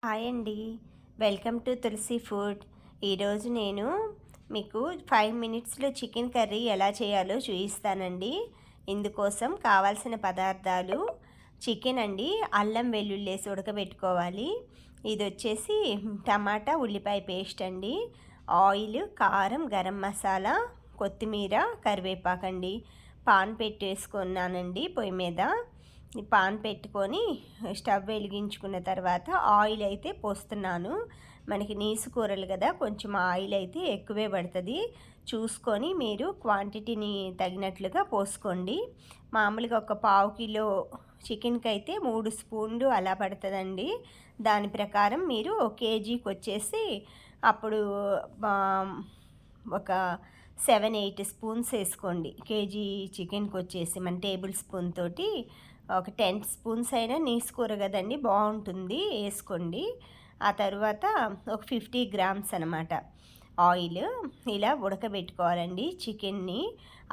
Hi అండి. Welcome to Tulasi food. ఈరోజు నేను మీకు 5 మినిట్స్లో చికెన్ కర్రీ ఎలా చేయాలో చూపిస్తానండి. ఇందుకోసం కావాల్సిన పదార్థాలు చికెన్ అండి, అల్లం వెల్లుల్లి వేసి ఉడకబెట్టుకోవాలి. ఇది వచ్చేసి టమాటా ఉల్లిపాయ పేస్ట్ అండి, ఆయిల్, కారం, గరం మసాలా, కొత్తిమీర, కరివేపాకండి. పాన్ పెట్టేసుకున్నానండి పొయ్యి మీద. పాన్ పెట్టుకొని స్టవ్ వెలిగించుకున్న తర్వాత ఆయిల్ అయితే పోస్తున్నాను. మనకి నీసు కూరలు కదా, కొంచెం ఆయిల్ అయితే ఎక్కువే పడుతుంది. చూసుకొని మీరు క్వాంటిటీని తగినట్లుగా పోసుకోండి. మామూలుగా ఒక పావు కిలో చికెన్కి అయితే 3 స్పూన్లు అలా పడుతుందండి. దాని ప్రకారం మీరు కేజీకి వచ్చేసి అప్పుడు ఒక 7-8 స్పూన్స్ వేసుకోండి. కేజీ చికెన్కి వచ్చేసి మన టేబుల్ స్పూన్ తోటి ఒక 10 స్పూన్స్ అయినా నీసు కూర కదండి, బాగుంటుంది, వేసుకోండి. ఆ తర్వాత ఒక 50 గ్రామ్స్ అనమాట ఆయిల్ ఇలా ఉడకబెట్టుకోవాలండి చికెన్ని.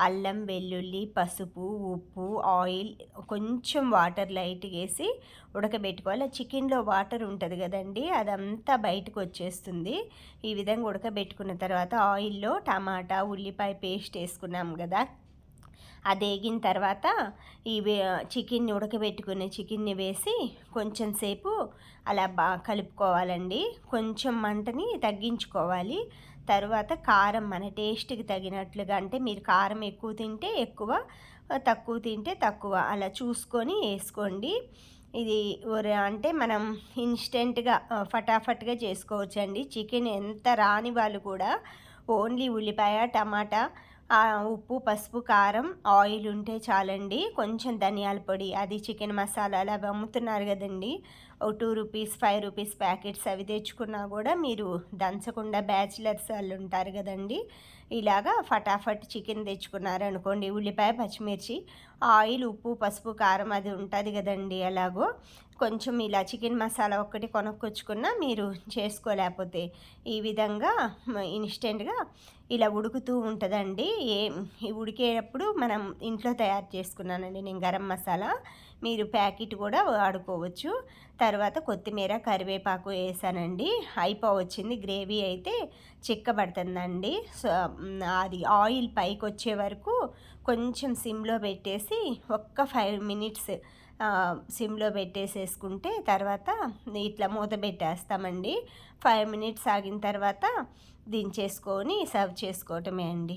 అల్లం వెల్లుల్లి, పసుపు, ఉప్పు, ఆయిల్, కొంచెం వాటర్ లైట్గా వేసి ఉడకబెట్టుకోవాలి. చికెన్లో వాటర్ ఉంటుంది కదండి, అదంతా బయటకు వచ్చేస్తుంది. ఈ విధంగా ఉడకబెట్టుకున్న తర్వాత ఆయిల్లో టమాటా ఉల్లిపాయ పేస్ట్ వేసుకున్నాం కదా, అది వేగిన తర్వాత ఈ చికెన్ని ఉడకబెట్టుకునే చికెన్ని వేసి కొంచెం సేపు అలా కలుపుకోవాలండి. కొంచెం మంటని తగ్గించుకోవాలి. తర్వాత కారం మన టేస్ట్కి తగినట్లుగా, అంటే మీరు కారం ఎక్కువ తింటే ఎక్కువ, తక్కువ తింటే తక్కువ, అలా చూసుకొని వేసుకోండి. ఇది అంటే మనం ఇన్స్టెంట్గా ఫటాఫట్గా చేసుకోవచ్చండి. చికెన్ ఎంత రాని వాళ్ళు కూడా ఓన్లీ ఉల్లిపాయ, టమాటా, ఉప్పు, పసుపు, కారం, ఆయిల్ ఉంటే చాలండి. కొంచెం ధనియాల పొడి, అది చికెన్ మసాలాలు అవి అమ్ముతున్నారు కదండి, ఒక 2 రూపీస్ 5 రూపీస్ ప్యాకెట్స్, అవి తెచ్చుకున్నా కూడా మీరు దంచకుండా బ్యాచిలర్స్ వాళ్ళు ఉంటారు కదండి, ఇలాగా ఫటాఫట్ చికెన్ తెచ్చుకున్నారనుకోండి, ఉల్లిపాయ, పచ్చిమిర్చి, ఆయిల్, ఉప్పు, పసుపు, కారం అది ఉంటుంది కదండి, అలాగో కొంచెం ఇలా చికెన్ మసాలా ఒక్కటి కొనుక్కొచ్చుకున్నా మీరు చేసుకోలేకపోతే ఈ విధంగా ఇన్స్టెంట్గా ఇలా ఉడుకుతూ ఉంటుందండి. ఉడికేటప్పుడు మనం ఇంట్లో తయారు చేసుకున్నానండి నేను గరం మసాలా, మీరు ప్యాకెట్ కూడా వాడుకోవచ్చు. తర్వాత కొత్తిమీర, కరివేపాకు వేసానండి. అయిపోవచ్చింది, గ్రేవీ అయితే చిక్కబడుతుందండి. సో అది ఆయిల్ పైకి వచ్చే వరకు కొంచెం సిమ్లో పెట్టేసి ఒక్క 5 మినిట్స్ సిమ్లో పెట్టేసేసుకుంటే తర్వాత ఇట్లా మూత పెట్టేస్తామండి. 5 మినిట్స్ ఆగిన తర్వాత దించేసుకొని సర్వ్ చేసుకోవటమే అండి.